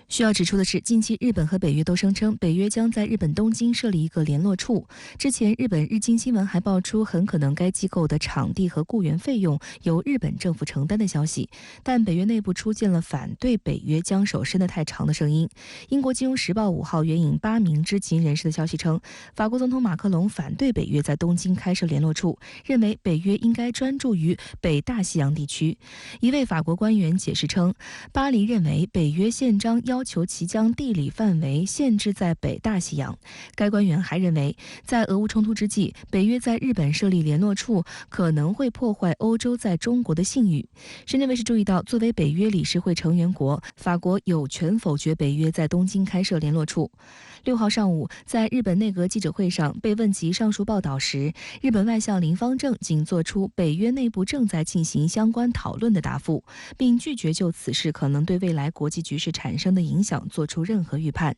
需要指出的是，近期日本和北约都声称，北约将在日本东京设立一个联络处。之前，日本日经新闻还爆出很可能该机构的场地和雇员费用由日本政府承担的消息，但北约内部出现了反对北约将手伸得太长的声音。英国金融时报5号援引8名知情人士的消息称，法国总统马克龙反对北约在东京开设联络处，认为北约应该专注于北大西洋地区。一位法国官员解释称，巴黎认为北约宪章要求其将地理范围限制在北大西洋。该官员还认为，在俄乌冲突之际，北约在日本设立联络处可能会破坏欧洲在中国的信誉。深圳卫视注意到，作为北约理事会成员国，法国有权否决北约在东京开设联络处。6号上午，在日本内阁记者会上被问及上述报道时，日本外相林芳正仅作出北约内部正在进行相关讨论的答复，并拒绝就此事可能对未来国际局势产生的影响做出任何预判。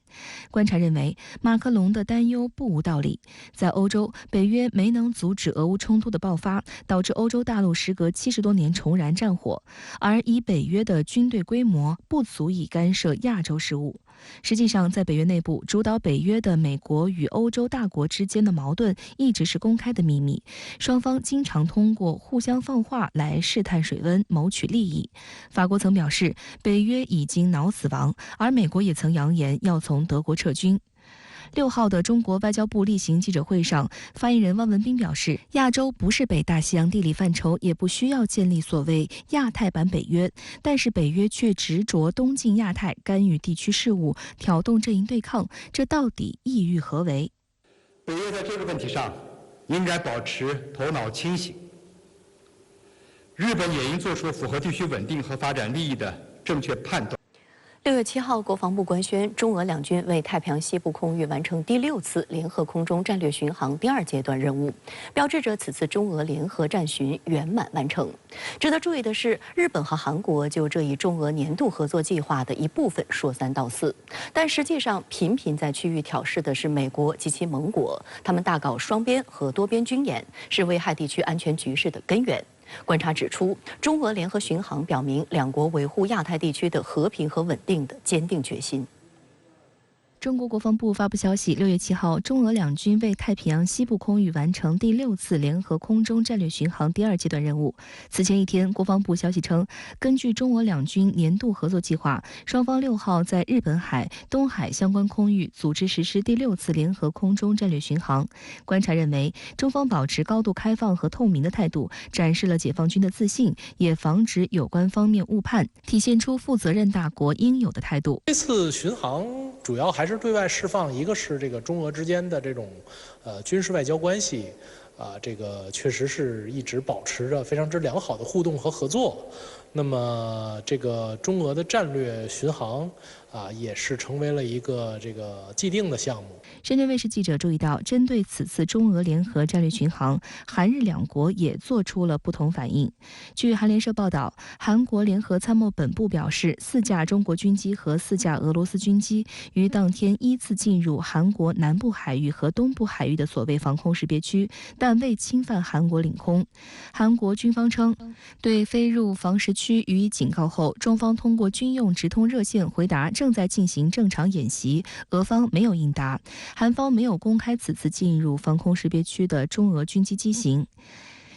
观察认为，马克龙的担忧不无道理。在欧洲，北约没能阻止俄乌冲突的爆发，导致欧洲大陆时隔70多年重燃战火，而以北约的军队规模不足以干涉亚洲事务。实际上，在北约内部，主导北约的美国与欧洲大国之间的矛盾一直是公开的秘密，双方经常通过互相放话来试探水温，谋取利益。法国曾表示，北约已经脑死亡，而美国也曾扬言要从德国撤军。6号的中国外交部例行记者会上，发言人汪文斌表示，亚洲不是北大西洋地理范畴，也不需要建立所谓亚太版北约，但是北约却执着东进亚太，干预地区事务，挑动阵营对抗，这到底意欲何为？北约在这个问题上应该保持头脑清醒，日本也应做出符合地区稳定和发展利益的正确判断。6月7号，国防部官宣，中俄两军为太平洋西部空域完成第6次联合空中战略巡航第2阶段任务，标志着此次中俄联合战巡圆满完成。值得注意的是，日本和韩国就这一中俄年度合作计划的一部分说3道4，但实际上频频在区域挑事的是美国及其盟国，他们大搞双边和多边军演，是危害地区安全局势的根源。观察指出，中俄联合巡航表明两国维护亚太地区的和平和稳定的坚定决心。中国国防部发布消息，6月7号，中俄两军为太平洋西部空域完成第6次联合空中战略巡航第2阶段任务。此前一天，国防部消息称，根据中俄两军年度合作计划，双方6号在日本海、东海相关空域组织实施第6次联合空中战略巡航。观察认为，中方保持高度开放和透明的态度，展示了解放军的自信，也防止有关方面误判，体现出负责任大国应有的态度。这次巡航主要还是对外释放，一个是这个中俄之间的这种军事外交关系，这个确实是一直保持着非常之良好的互动和合作。那么这个中俄的战略巡航也是成为了一个这个既定的项目。深圳卫视记者注意到，针对此次中俄联合战略巡航，韩日两国也做出了不同反应。据韩联社报道，韩国联合参谋本部表示，4架中国军机和4架俄罗斯军机于当天依次进入韩国南部海域和东部海域的所谓防空识别区，但未侵犯韩国领空。韩国军方称，对飞入防识区予以警告后，中方通过军用直通热线回答正在进行正常演习，俄方没有应答。韩方没有公开此次进入防空识别区的中俄军机机型。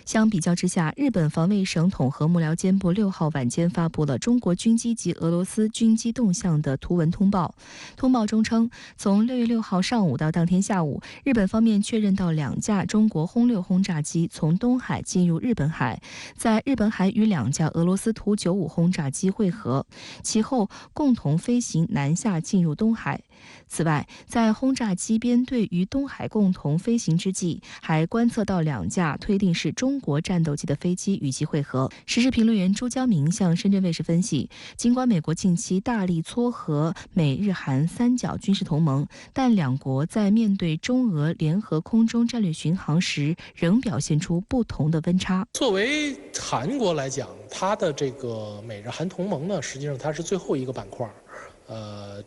相比较之下，日本防卫省统合幕僚监部6号晚间发布了中国军机及俄罗斯军机动向的图文通报。通报中称，从6月6号上午到当天下午，日本方面确认到2架中国轰6轰炸机从东海进入日本海，在日本海与2架俄罗斯图95轰炸机会合，其后共同飞行南下进入东海。此外，在轰炸机编队于东海共同飞行之际，还观测到2架推定是中国战斗机的飞机与其会合。时事评论员朱江明向深圳卫视分析，尽管美国近期大力撮合美日韩3角军事同盟，但两国在面对中俄联合空中战略巡航时，仍表现出不同的温差。作为韩国来讲，它的这个美日韩同盟呢，实际上它是最后一个板块。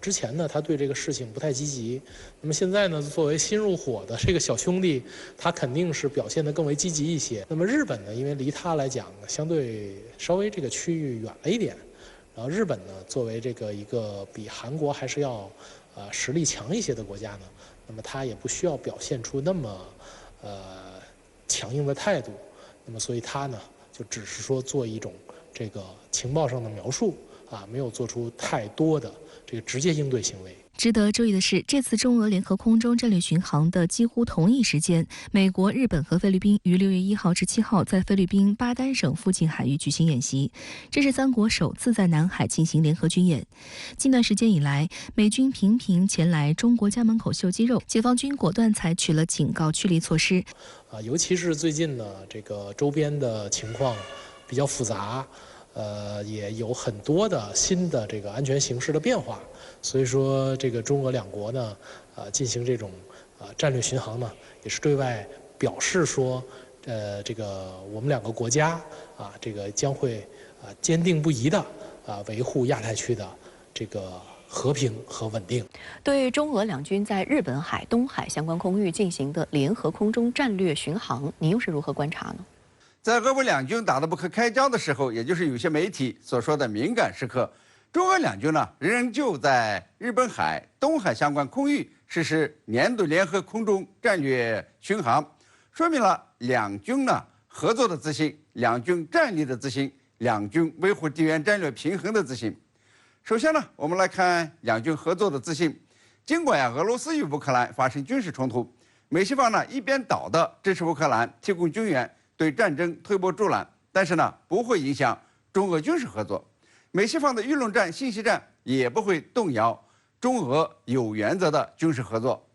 之前呢，他对这个事情不太积极。那么现在呢，作为新入伙的这个小兄弟，他肯定是表现得更为积极一些。那么日本呢，因为离他来讲，相对稍微这个区域远了一点，然后日本呢，作为这个一个比韩国还是要实力强一些的国家呢，那么它也不需要表现出那么强硬的态度，那么所以它呢就只是说做一种这个情报上的描述没有做出太多的这个直接应对行为。值得注意的是，这次中俄联合空中战略巡航的几乎同一时间，美国、日本和菲律宾于6月1号至7号在菲律宾巴丹省附近海域举行演习，这是3国首次在南海进行联合军演。近段时间以来，美军频频前来中国家门口秀肌肉，解放军果断采取了警告驱离措施。尤其是最近呢，这个周边的情况比较复杂。也有很多的新的这个安全形势的变化，所以说这个中俄两国呢，进行这种战略巡航呢，也是对外表示说，这个我们2个国家这个将会坚定不移的维护亚太区的这个和平和稳定。对中俄两军在日本海、东海相关空域进行的联合空中战略巡航，您又是如何观察呢？在俄乌两军打得不可开交的时候，也就是有些媒体所说的敏感时刻，中俄两军呢仍旧在日本海、东海相关空域实施年度联合空中战略巡航，说明了两军呢合作的自信、两军战力的自信、两军维护地缘战略平衡的自信。首先呢，我们来看两军合作的自信。尽管俄罗斯与乌克兰发生军事冲突，美西方呢一边倒的支持乌克兰，提供军援，对战争推波助澜，但是呢，不会影响中俄军事合作。美西方的舆论战、信息战也不会动摇中俄有原则的军事合作。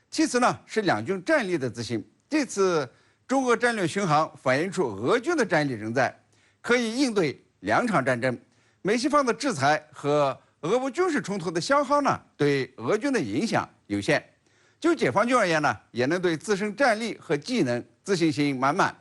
其次呢，是两军战力的自信。这次中俄战略巡航反映出俄军的战力仍在，可以应对2场战争。美西方的制裁和俄乌军事冲突的消耗呢，对俄军的影响有限。就解放军而言呢，也能对自身战力和技能自信心满满。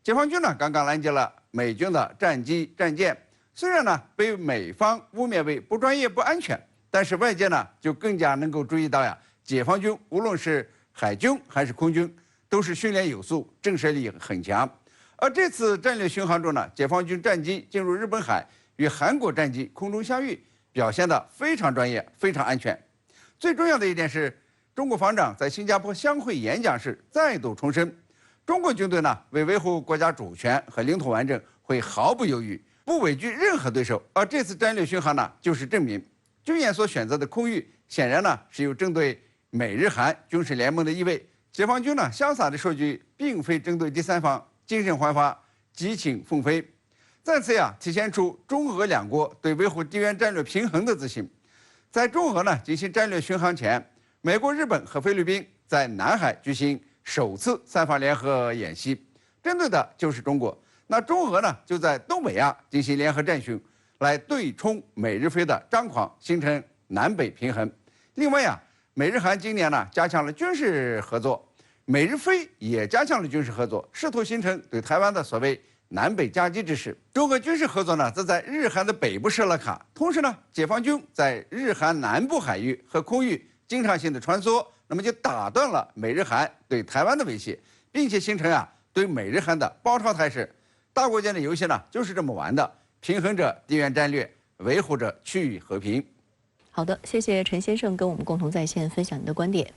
解放军呢，刚刚拦截了美军的战机、战舰，虽然呢被美方污蔑为不专业、不安全，但是外界呢就更加能够注意到解放军无论是海军还是空军，都是训练有素，震慑力很强。而这次战略巡航中呢，解放军战机进入日本海，与韩国战机空中相遇，表现得非常专业、非常安全。最重要的一点是，中国防长在新加坡相会演讲时再度重申，中国军队呢，为维护国家主权和领土完整，会毫不犹豫，不畏惧任何对手。而这次战略巡航呢，就是证明，军演所选择的空域，显然呢是有针对美日韩军事联盟的意味。解放军呢，潇洒地说句，并非针对第三方，精神焕发，激情奋飞。再次体现出中俄两国对维护地缘战略平衡的自信。在中俄呢进行战略巡航前，美国、日本和菲律宾在南海举行首次3方联合演习，针对的就是中国。那中俄呢，就在东北亚进行联合战训，来对冲美日菲的张狂，形成南北平衡。另外美日韩今年呢加强了军事合作，美日菲也加强了军事合作，试图形成对台湾的所谓南北夹击之势。中俄军事合作呢，则在日韩的北部设了卡，同时呢，解放军在日韩南部海域和空域经常性的穿梭。那么就打断了美日韩对台湾的威胁，并且形成对美日韩的包抄态势。大国间的游戏呢，就是这么玩的，平衡着地缘战略，维护着区域和平。好的，谢谢陈先生跟我们共同在线分享您的观点。